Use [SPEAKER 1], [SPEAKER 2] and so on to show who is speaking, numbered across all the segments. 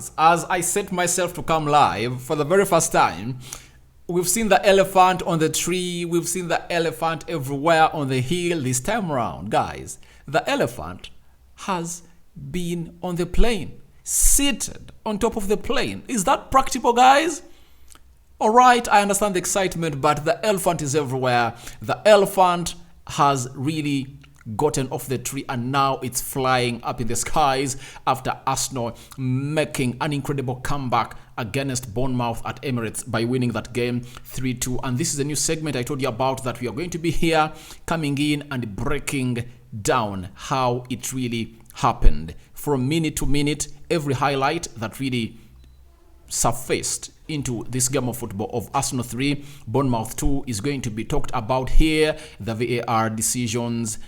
[SPEAKER 1] guys, as I set myself to come live for the very first time, we've seen the elephant on the tree, we've seen the elephant everywhere on the hill this time around. Guys, the elephant has been on the plane, seated on top of the plane. Is that practical, guys? Alright, I understand the excitement, but the elephant is everywhere. The elephant has really gotten off the tree and now it's flying up in the skies after Arsenal making an incredible comeback against Bournemouth at Emirates by winning that game 3-2. And this is a new segment I told you about that we are going to be here coming in and breaking down how it really happened from minute to minute, every highlight that really surfaced into this game of football of Arsenal 3, Bournemouth 2 is going to be talked about here. The VAR decisions,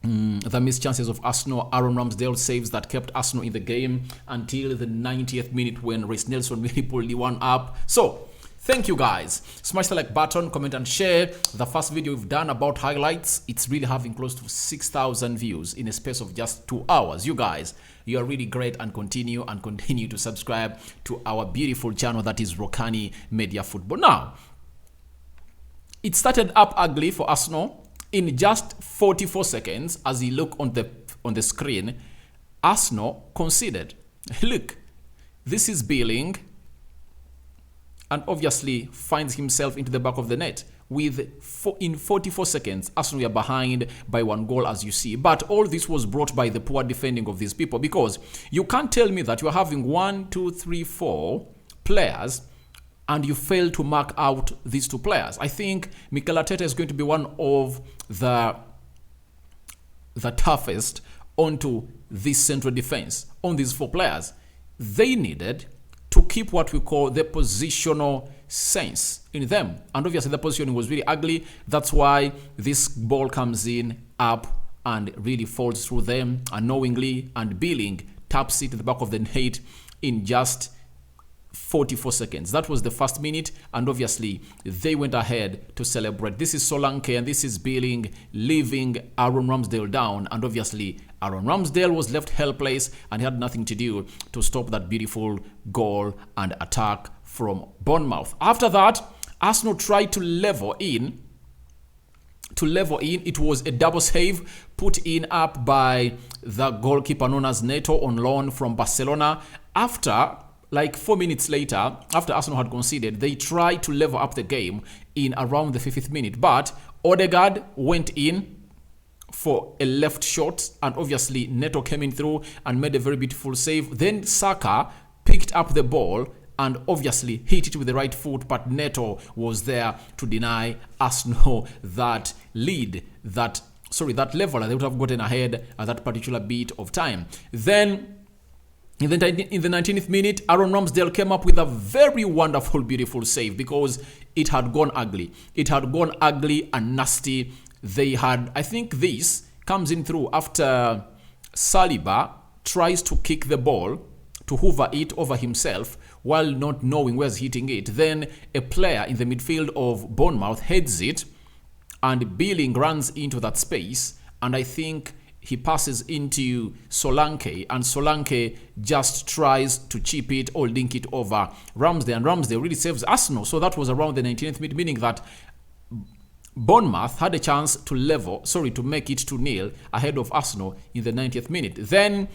[SPEAKER 1] the missed chances of Arsenal, Aaron Ramsdale saves that kept Arsenal in the game until the 90th minute when Reece Nelson really pulled the one up. So, thank you guys. Smash the like button, comment and share. The first video we've done about highlights, it's really having close to 6,000 views in a space of just 2 hours. You guys, you are really great, and continue to subscribe to our beautiful channel that is Rokani Media Football. Now, it started up ugly for Arsenal. In just 44 seconds, as you look on the screen, Arsenal conceded. Look, this is Billing, and obviously finds himself into the back of the net. In 44 seconds, Arsenal were behind by 1 goal, as you see. But all this was brought by the poor defending of these people, because you can't tell me that you are having 1, 2, 3, 4 players and you fail to mark out these 2 players. I think Mikel Arteta is going to be one of the toughest onto this central defense, on these 4 players. They needed to keep what we call the positional sense in them. And obviously the positioning was really ugly. That's why this ball comes in up and really falls through them unknowingly, and Billing taps it at the back of the net in just 44 seconds. That was the first minute, and obviously they went ahead to celebrate. This is Solanke and this is Billing leaving Aaron Ramsdale down, and obviously Aaron Ramsdale was left helpless and he had nothing to do to stop that beautiful goal and attack from Bournemouth. After that, Arsenal tried to level in. It was a double save put in up by the goalkeeper known as Neto on loan from Barcelona. After like 4 minutes later, after Arsenal had conceded, they tried to level up the game in around the 50th minute. But Odegaard went in for a left shot, and obviously Neto came in through and made a very beautiful save. Then Saka picked up the ball and obviously hit it with the right foot, but Neto was there to deny Arsenal that lead, that level. They would have gotten ahead at that particular bit of time. Then in the 19th minute, Aaron Ramsdale came up with a very wonderful, beautiful save, because it had gone ugly. It had gone ugly and nasty. I think this comes in through after Saliba tries to kick the ball to hoover it over himself while not knowing where's hitting it. Then a player in the midfield of Bournemouth heads it, and Billing runs into that space, and I think he passes into Solanke, and Solanke just tries to chip it or link it over Ramsdale, and Ramsdale really saves Arsenal. So that was around the 19th minute, meaning that Bournemouth had a chance to make it 2-0 ahead of Arsenal in the 90th minute. Then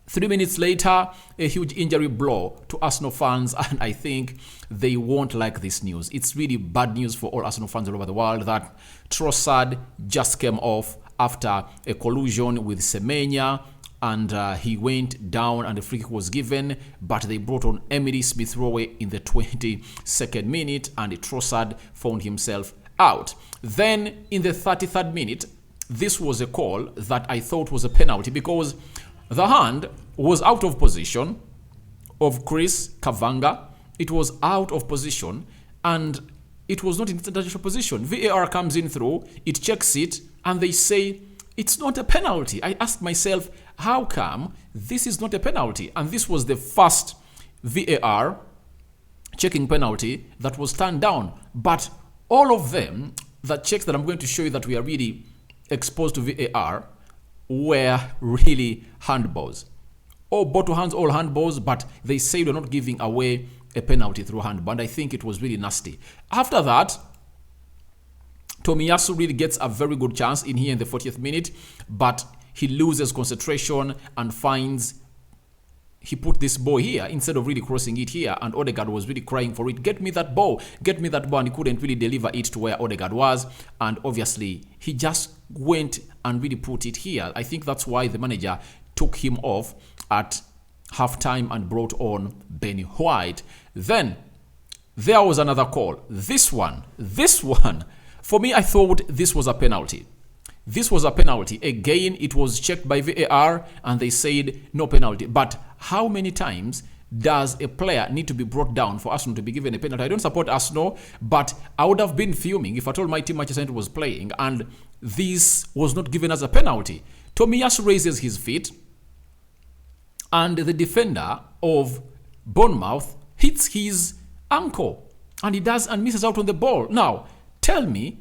[SPEAKER 1] 3 minutes later, a huge injury blow to Arsenal fans, and I think they won't like this news. It's really bad news for all Arsenal fans all over the world that Trossard just came off after a collision with Semenya, and he went down and the free kick was given, but they brought on Emily Smith-Rowe in the 22nd minute, and Trossard found himself out. Then in the 33rd minute, this was a call that I thought was a penalty, because the hand was out of position of Chris Kavanga. It was out of position and it was not in international position. VAR comes in through, it checks it, and they say it's not a penalty. I asked myself, how come this is not a penalty? And this was the first VAR checking penalty that was turned down. But all of them, the checks that I'm going to show you that we are really exposed to VAR, were really handballs. all ball to hands, all handballs, but they say they're not giving away a penalty through handball. And I think it was really nasty. After that, Tomiyasu really gets a very good chance in here in the 40th minute, but he loses concentration and finds he put this ball here instead of really crossing it here, and Odegaard was really crying for it. Get me that ball, and he couldn't really deliver it to where Odegaard was, and obviously he just went and really put it here. I think that's why the manager took him off at halftime and brought on Ben White. Then there was another call. This one, for me, I thought this was a penalty. This was a penalty. Again, it was checked by VAR and they said no penalty. But how many times does a player need to be brought down for Arsenal to be given a penalty? I don't support Arsenal, but I would have been fuming if I told my team Manchester United was playing and this was not given as a penalty. Tomiyasu raises his feet and the defender of Bournemouth hits his ankle and he does and misses out on the ball. Now, tell me,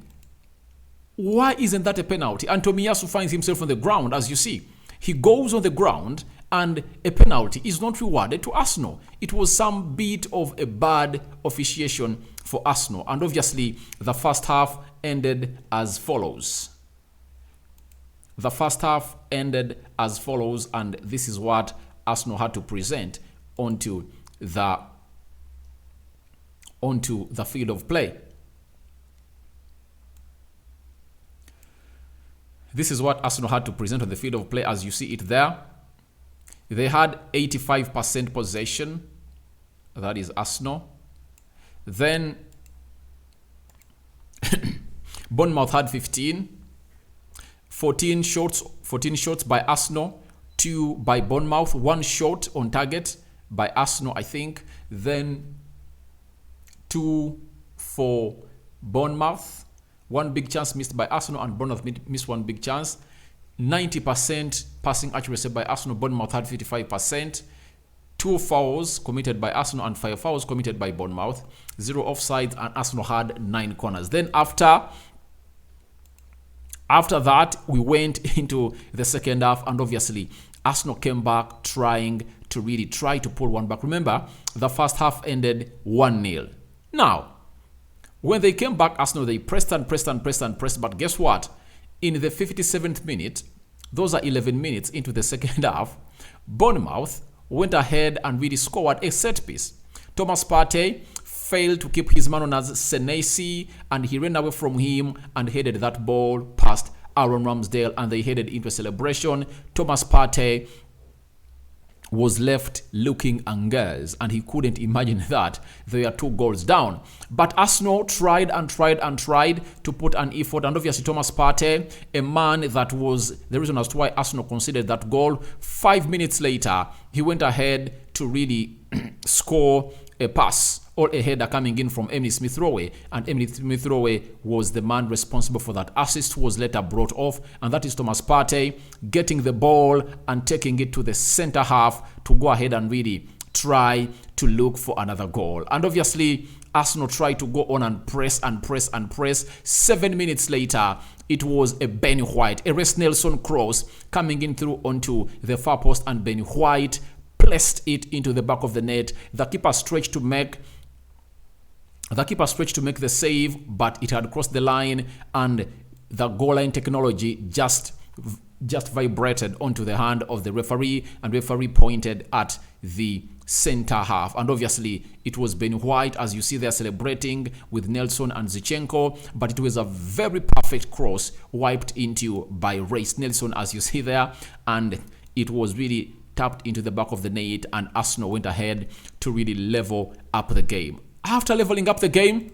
[SPEAKER 1] why isn't that a penalty? And Tomiyasu finds himself on the ground, as you see. He goes on the ground and a penalty is not rewarded to Arsenal. It was some bit of a bad officiation for Arsenal. And obviously, the first half ended as follows. The first half ended as follows, and this is what Arsenal had to present onto the field of play. This is what Arsenal had to present on the field of play as you see it there. They had 85% possession. That is Arsenal. Then Bournemouth had 15. 14 shots by Arsenal, 2 by Bournemouth, 1 shot on target by Arsenal, I think. Then 2 for Bournemouth. 1 big chance missed by Arsenal and Bournemouth missed 1 big chance. 90% passing accuracy by Arsenal. Bournemouth had 55%. 2 fouls committed by Arsenal and 5 fouls committed by Bournemouth. 0 offsides, and Arsenal had 9 corners. Then after that, we went into the second half, and obviously Arsenal came back trying to pull one back. Remember, the first half ended 1-0. Now, when they came back, Arsenal, they pressed, but guess what? In the 57th minute, those are 11 minutes into the second half, Bournemouth went ahead and really scored a set piece. Thomas Partey failed to keep his man on as Senesi, and he ran away from him and headed that ball past Aaron Ramsdale, and they headed into a celebration. Thomas Partey was left looking aghast, and he couldn't imagine that they were 2 goals down. But Arsenal tried to put an effort, and obviously Thomas Partey, a man that was the reason as to why Arsenal considered that goal. 5 minutes later, he went ahead to really score a pass or a header coming in from Emile Smith-Rowe, and Emile Smith-Rowe was the man responsible for that assist, was later brought off, and that is Thomas Partey getting the ball and taking it to the center half to go ahead and really try to look for another goal. And obviously Arsenal tried to go on and press. 7 minutes later, it was a Ben White, a Reece Nelson cross coming in through onto the far post, and Ben White placed it into the back of the net. The keeper stretched to make the save, but it had crossed the line, and the goal line technology just vibrated onto the hand of the referee, and the referee pointed at the center half. And obviously it was Ben White, as you see there, celebrating with Nelson and Zinchenko, but it was a very perfect cross wiped into by Reece Nelson, as you see there, and it was really tapped into the back of the net, and Arsenal went ahead to really level up the game. After leveling up the game,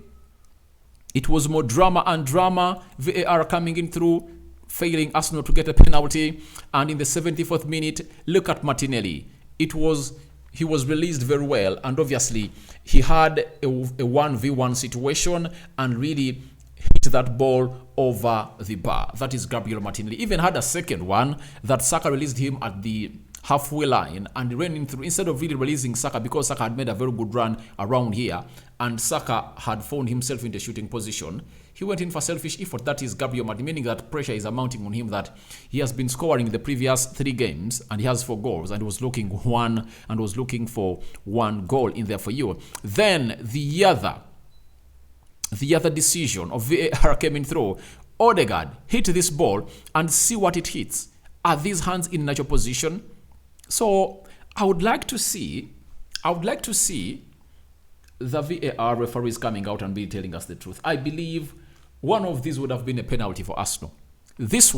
[SPEAKER 1] it was more drama and drama. VAR coming in through, failing Arsenal to get a penalty. And in the 74th minute, look at Martinelli. He was released very well, and obviously he had a 1v1 situation and really hit that ball over the bar. That is Gabriel Martinelli. Even had a second one that Saka released him at the halfway line, and he ran in through, instead of really releasing Saka, because Saka had made a very good run around here and Saka had found himself in the shooting position. He went in for selfish effort. That is Gabriel Martin, meaning that pressure is amounting on him, that he has been scoring the previous 3 games and he has 4 goals and was looking for 1 goal in there for you. Then the other decision of VAR coming through. Odegaard hit this ball and see what it hits. Are these hands in natural position? So I would like to see the VAR referees coming out and be telling us the truth. I believe one of these would have been a penalty for Arsenal. This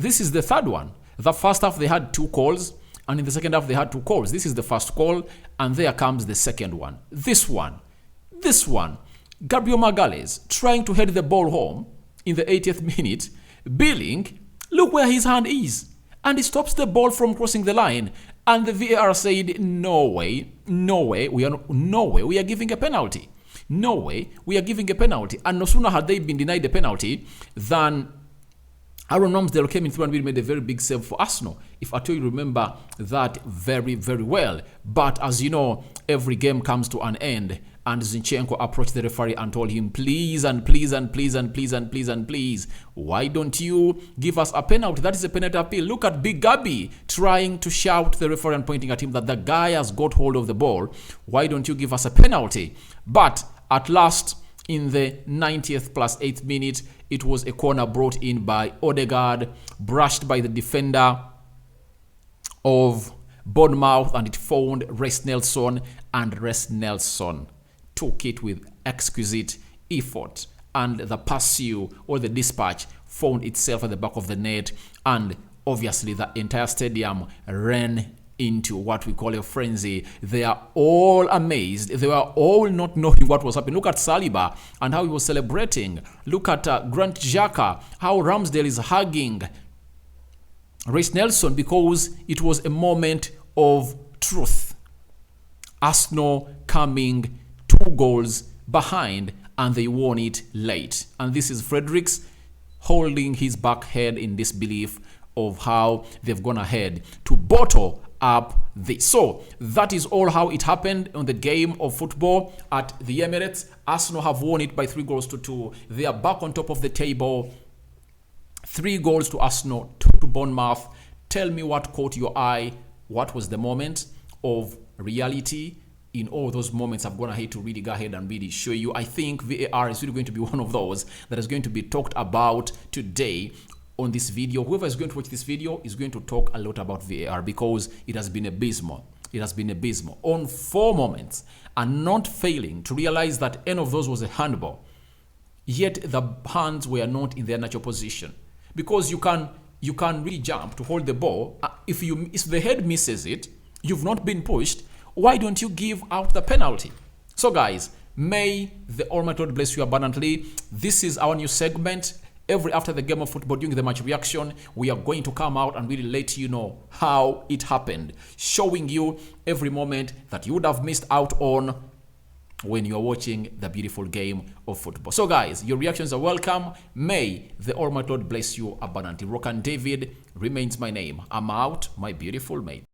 [SPEAKER 1] is the third one. The first half they had 2 calls, and in the second half they had 2 calls. This is the first call, and there comes the second one. This one. Gabriel Magalhaes trying to head the ball home in the 80th minute. Billing, look where his hand is, and he stops the ball from crossing the line. And the VAR said, no way, we are giving a penalty. No way, we are giving a penalty. And no sooner had they been denied the penalty than Aaron Ramsdale came in through and we made a very big save for Arsenal. If at all you remember that very, very well. But as you know, every game comes to an end. And Zinchenko approached the referee and told him, please, why don't you give us a penalty? That is a penalty appeal. Look at Big Gabby trying to shout to the referee and pointing at him that the guy has got hold of the ball. Why don't you give us a penalty? But at last, in the 90th plus 8th minute, it was a corner brought in by Odegaard, brushed by the defender of Bournemouth, and it found Reece Nelson, and Reece Nelson took it with exquisite effort, and the pursuit or the dispatch found itself at the back of the net, and obviously the entire stadium ran into what we call a frenzy. They are all amazed. They were all not knowing what was happening. Look at Saliba and how he was celebrating. Look at Grant Xhaka, how Ramsdale is hugging Reece Nelson, because it was a moment of truth. Arsenal coming 2 goals behind, and they won it late. And this is Fredericks holding his back head in disbelief of how they've gone ahead to bottle up this. So that is all how it happened on the game of football at the Emirates. Arsenal have won it by 3 goals to 2. They are back on top of the table. 3 goals to Arsenal, 2 to Bournemouth. Tell me what caught your eye. What was the moment of reality? In all those moments, I've gone ahead to really go ahead and really show you. I think VAR is really going to be one of those that is going to be talked about today on this video. Whoever is going to watch this video is going to talk a lot about VAR, because it has been abysmal. It has been abysmal on 4 moments, and not failing to realize that any of those was a handball. Yet the hands were not in their natural position, because you can really jump to hold the ball. If the head misses it, you've not been pushed. Why don't you give out the penalty? So guys, may the Almighty God bless you abundantly. This is our new segment. Every after the game of football, during the match reaction, we are going to come out and really let you know how it happened, showing you every moment that you would have missed out on when you're watching the beautiful game of football. So guys, your reactions are welcome. May the Almighty God bless you abundantly. Rokani David remains my name. I'm out, my beautiful mate.